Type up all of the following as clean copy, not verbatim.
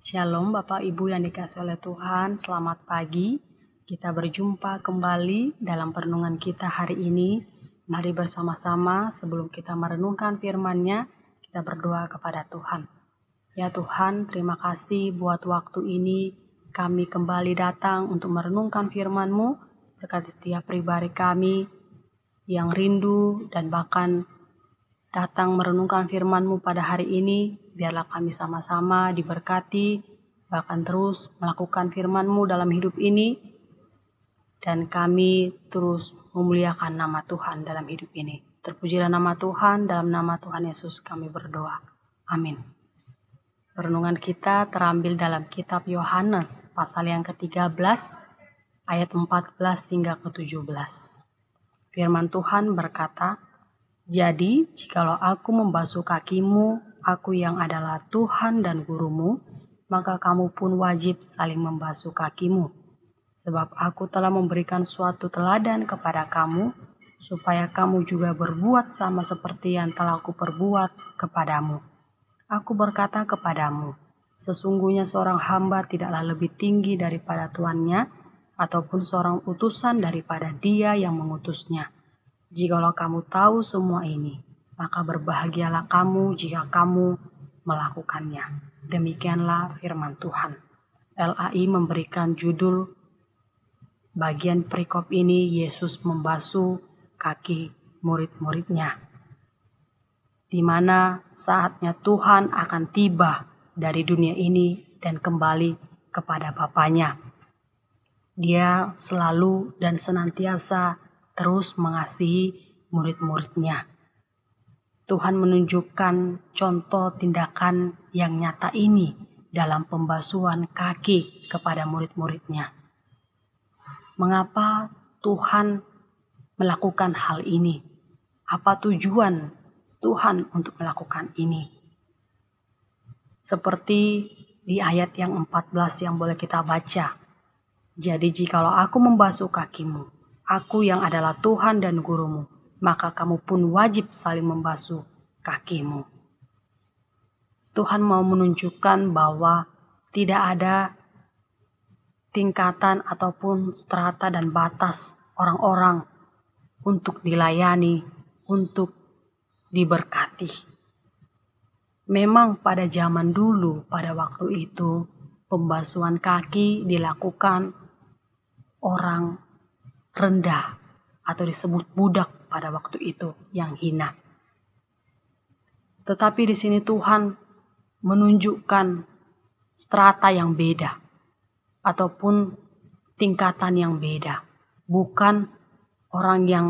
Shalom Bapak Ibu yang dikasihi oleh Tuhan, selamat pagi. Kita berjumpa kembali dalam perenungan kita hari ini. Mari bersama-sama sebelum kita merenungkan firman-Nya, kita berdoa kepada Tuhan. Ya Tuhan, terima kasih buat waktu ini kami kembali datang untuk merenungkan firman-Mu. Berkati setiap pribadi kami yang rindu dan bahkan datang merenungkan firman-Mu pada hari ini. Biarlah kami sama-sama diberkati, bahkan terus melakukan firman-Mu dalam hidup ini, dan kami terus memuliakan nama Tuhan dalam hidup ini. Terpujilah nama Tuhan, dalam nama Tuhan Yesus kami berdoa. Amin. Renungan kita terambil dalam kitab Yohanes, pasal yang ke-13, ayat 14 hingga ke-17. Firman Tuhan berkata, "Jadi, jikalau aku membasuh kakimu, aku yang adalah Tuhan dan gurumu, maka kamu pun wajib saling membasuh kakimu. Sebab aku telah memberikan suatu teladan kepada kamu, supaya kamu juga berbuat sama seperti yang telah aku perbuat kepadamu. Aku berkata kepadamu, sesungguhnya seorang hamba tidaklah lebih tinggi daripada tuannya, ataupun seorang utusan daripada dia yang mengutusnya. Jikalau kamu tahu semua ini, maka berbahagialah kamu jika kamu melakukannya." Demikianlah firman Tuhan. LAI memberikan judul bagian perikop ini, Yesus membasuh kaki murid-muridnya, di mana saatnya Tuhan akan tiba dari dunia ini dan kembali kepada Bapanya. Dia selalu dan senantiasa terus mengasihi murid-muridnya. Tuhan menunjukkan contoh tindakan yang nyata ini dalam pembasuhan kaki kepada murid-muridnya. Mengapa Tuhan melakukan hal ini? Apa tujuan Tuhan untuk melakukan ini? Seperti di ayat yang 14 yang boleh kita baca. "Jadi jikalau aku membasuh kakimu, aku yang adalah Tuhan dan gurumu, maka kamu pun wajib saling membasuh kakimu." Tuhan mau menunjukkan bahwa tidak ada tingkatan ataupun strata dan batas orang-orang untuk dilayani, untuk diberkati. Memang pada zaman dulu, pada waktu itu, pembasuhan kaki dilakukan orang rendah atau disebut budak pada waktu itu yang hina. Tetapi di sini Tuhan menunjukkan strata yang beda ataupun tingkatan yang beda. Bukan orang yang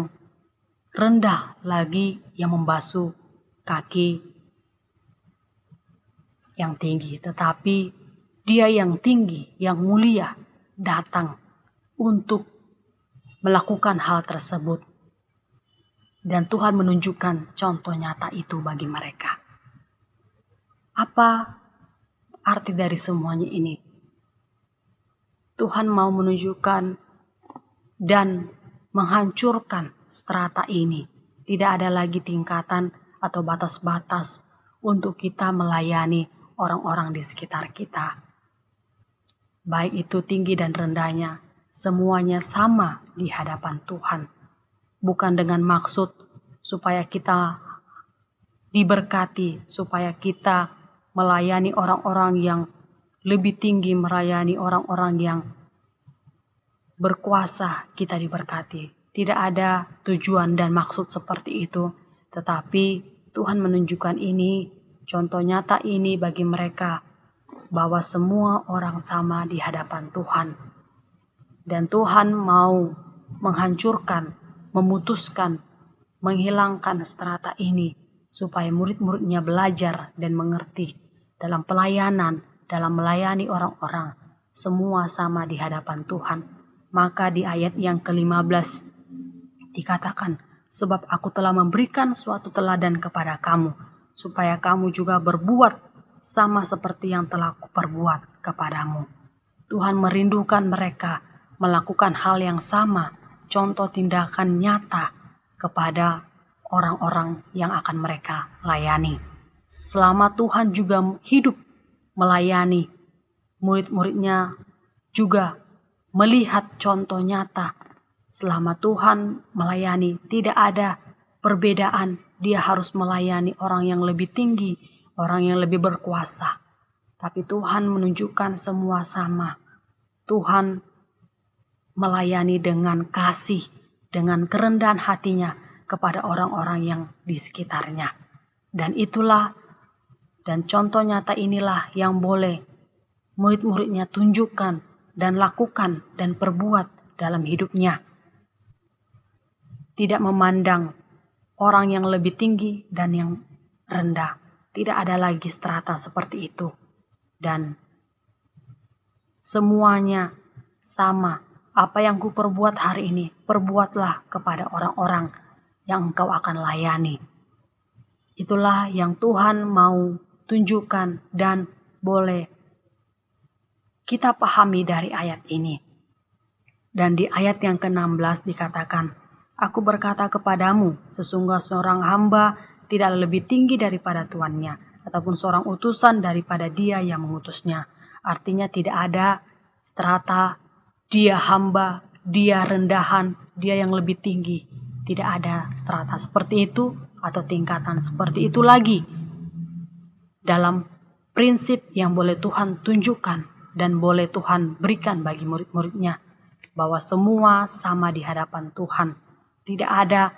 rendah lagi yang membasuh kaki yang tinggi, tetapi dia yang tinggi, yang mulia datang untuk melakukan hal tersebut. Dan Tuhan menunjukkan contoh nyata itu bagi mereka. Apa arti dari semuanya ini? Tuhan mau menunjukkan dan menghancurkan strata ini. Tidak ada lagi tingkatan atau batas-batas untuk kita melayani orang-orang di sekitar kita. Baik itu tinggi dan rendahnya, semuanya sama di hadapan Tuhan. Bukan dengan maksud supaya kita diberkati, supaya kita melayani orang-orang yang lebih tinggi, melayani orang-orang yang berkuasa, kita diberkati. Tidak ada tujuan dan maksud seperti itu. Tetapi Tuhan menunjukkan ini, contoh nyata ini bagi mereka, bahwa semua orang sama di hadapan Tuhan. Dan Tuhan mau menghancurkan, memutuskan, menghilangkan strata ini, supaya murid-muridnya belajar dan mengerti dalam pelayanan, dalam melayani orang-orang, semua sama di hadapan Tuhan. Maka di ayat yang ke-15 dikatakan, "Sebab aku telah memberikan suatu teladan kepada kamu, supaya kamu juga berbuat sama seperti yang telah kuperbuat kepadamu." Tuhan merindukan mereka melakukan hal yang sama, contoh tindakan nyata kepada orang-orang yang akan mereka layani. Selama Tuhan juga hidup melayani murid-muridnya juga melihat contoh nyata selama Tuhan melayani, tidak ada perbedaan. Dia harus melayani orang yang lebih tinggi, orang yang lebih berkuasa. Tapi Tuhan menunjukkan semua sama. Tuhan melayani dengan kasih, dengan kerendahan hatinya kepada orang-orang yang di sekitarnya. Dan itulah dan contoh nyata inilah yang boleh murid-muridnya tunjukkan dan lakukan dan perbuat dalam hidupnya. Tidak memandang orang yang lebih tinggi dan yang rendah. Tidak ada lagi strata seperti itu. Dan semuanya sama. Apa yang ku perbuat hari ini, perbuatlah kepada orang-orang yang engkau akan layani. Itulah yang Tuhan mau tunjukkan dan boleh kita pahami dari ayat ini. Dan di ayat yang ke-16 dikatakan, Aku berkata kepadamu, sesungguhnya seorang hamba tidak lebih tinggi daripada tuannya, ataupun seorang utusan daripada dia yang mengutusnya. Artinya tidak ada strata, dia hamba, dia rendahan, dia yang lebih tinggi. Tidak ada strata seperti itu atau tingkatan seperti itu lagi. Dalam prinsip yang boleh Tuhan tunjukkan dan boleh Tuhan berikan bagi murid-muridnya, bahwa semua sama di hadapan Tuhan. Tidak ada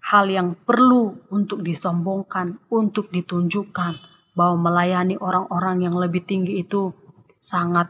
hal yang perlu untuk disombongkan, untuk ditunjukkan bahwa melayani orang-orang yang lebih tinggi itu sangat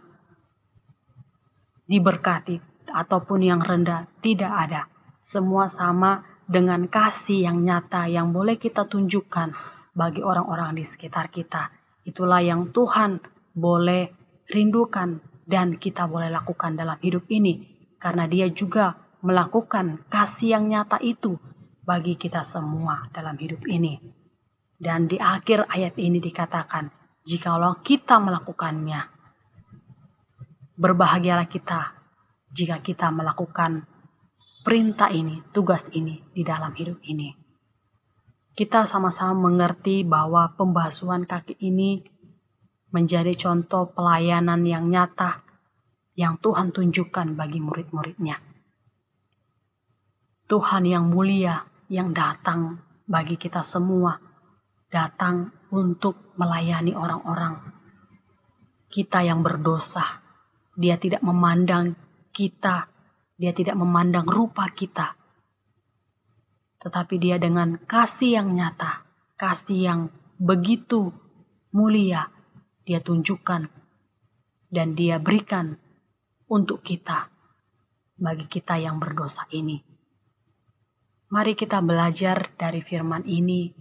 diberkati ataupun yang rendah. Tidak ada. Semua sama dengan kasih yang nyata yang boleh kita tunjukkan bagi orang-orang di sekitar kita. Itulah yang Tuhan boleh rindukan dan kita boleh lakukan dalam hidup ini. Karena Dia juga melakukan kasih yang nyata itu bagi kita semua dalam hidup ini. Dan di akhir ayat ini dikatakan, jikalau kita melakukannya, berbahagialah kita jika kita melakukan perintah ini, tugas ini di dalam hidup ini. Kita sama-sama mengerti bahwa pembasuhan kaki ini menjadi contoh pelayanan yang nyata yang Tuhan tunjukkan bagi murid-muridnya. Tuhan yang mulia yang datang bagi kita semua, datang untuk melayani orang-orang. Kita yang berdosa, Dia tidak memandang kita, Dia tidak memandang rupa kita. Tetapi Dia dengan kasih yang nyata, kasih yang begitu mulia, Dia tunjukkan dan Dia berikan untuk kita, bagi kita yang berdosa ini. Mari kita belajar dari firman ini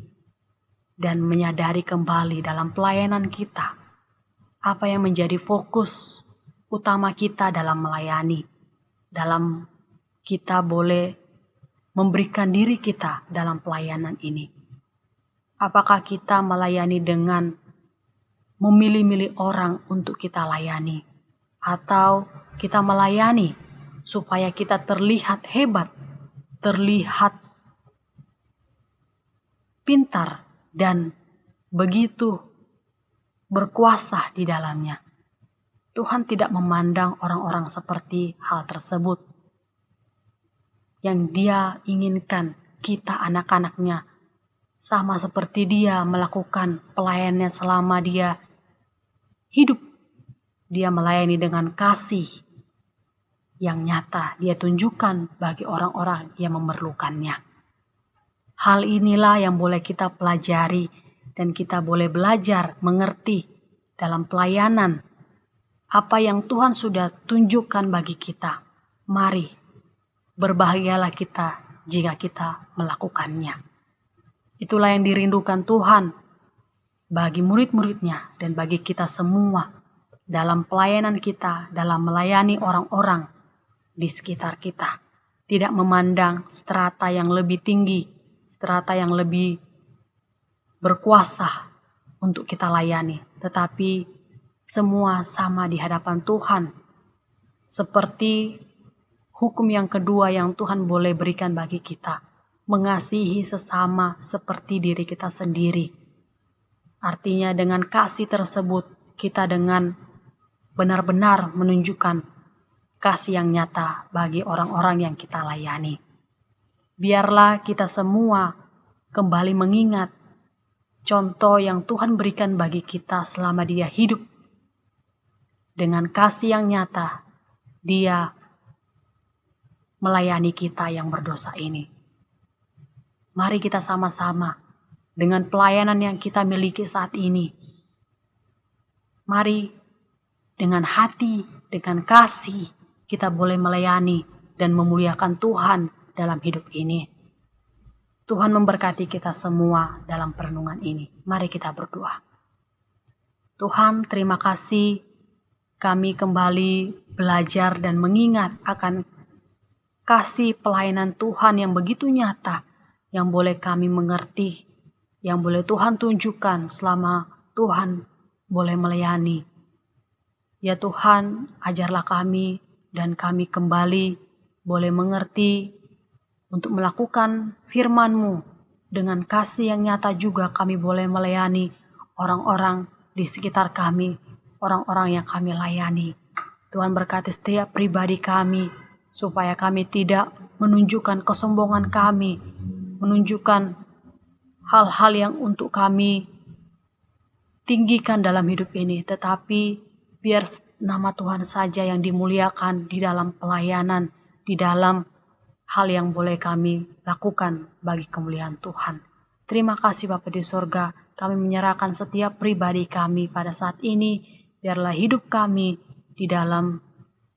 dan menyadari kembali dalam pelayanan kita apa yang menjadi fokus utama kita dalam melayani, dalam kita boleh memberikan diri kita dalam pelayanan ini. Apakah kita melayani dengan memilih-milih orang untuk kita layani, atau kita melayani supaya kita terlihat hebat, terlihat pintar dan begitu berkuasa di dalamnya. Tuhan tidak memandang orang-orang seperti hal tersebut. Yang Dia inginkan kita anak-anaknya sama seperti Dia melakukan pelayanannya selama Dia hidup. Dia melayani dengan kasih yang nyata Dia tunjukkan bagi orang-orang yang memerlukannya. Hal inilah yang boleh kita pelajari dan kita boleh belajar mengerti dalam pelayanan apa yang Tuhan sudah tunjukkan bagi kita. Mari berbahagialah kita jika kita melakukannya. Itulah yang dirindukan Tuhan bagi murid-muridnya dan bagi kita semua dalam pelayanan kita, dalam melayani orang-orang di sekitar kita. Tidak memandang strata yang lebih tinggi, strata yang lebih berkuasa untuk kita layani, tetapi semua sama di hadapan Tuhan. Seperti hukum yang kedua yang Tuhan boleh berikan bagi kita, mengasihi sesama seperti diri kita sendiri. Artinya dengan kasih tersebut kita dengan benar-benar menunjukkan kasih yang nyata bagi orang-orang yang kita layani. Biarlah kita semua kembali mengingat contoh yang Tuhan berikan bagi kita selama Dia hidup. Dengan kasih yang nyata, Dia melayani kita yang berdosa ini. Mari kita sama-sama dengan pelayanan yang kita miliki saat ini. Mari dengan hati, dengan kasih, kita boleh melayani dan memuliakan Tuhan dalam hidup ini. Tuhan memberkati kita semua dalam perenungan ini. Mari kita berdoa. Tuhan, terima kasih kami kembali belajar dan mengingat akan kasih pelayanan Tuhan yang begitu nyata, yang boleh kami mengerti, yang boleh Tuhan tunjukkan selama Tuhan boleh melayani. Ya Tuhan, ajarlah kami dan kami kembali boleh mengerti untuk melakukan firman-Mu. Dengan kasih yang nyata juga kami boleh melayani orang-orang di sekitar kami, orang-orang yang kami layani. Tuhan berkati setiap pribadi kami, supaya kami tidak menunjukkan kesombongan kami, menunjukkan hal-hal yang untuk kami tinggikan dalam hidup ini, tetapi biar nama Tuhan saja yang dimuliakan di dalam pelayanan, di dalam hal yang boleh kami lakukan bagi kemuliaan Tuhan. Terima kasih Bapa di sorga, kami menyerahkan setiap pribadi kami pada saat ini, biarlah hidup kami di dalam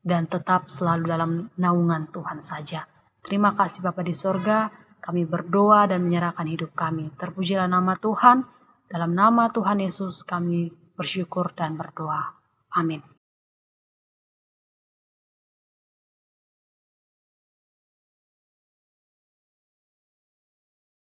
dan tetap selalu dalam naungan Tuhan saja. Terima kasih Bapa di sorga, kami berdoa dan menyerahkan hidup kami. Terpujilah nama Tuhan, dalam nama Tuhan Yesus kami bersyukur dan berdoa. Amin.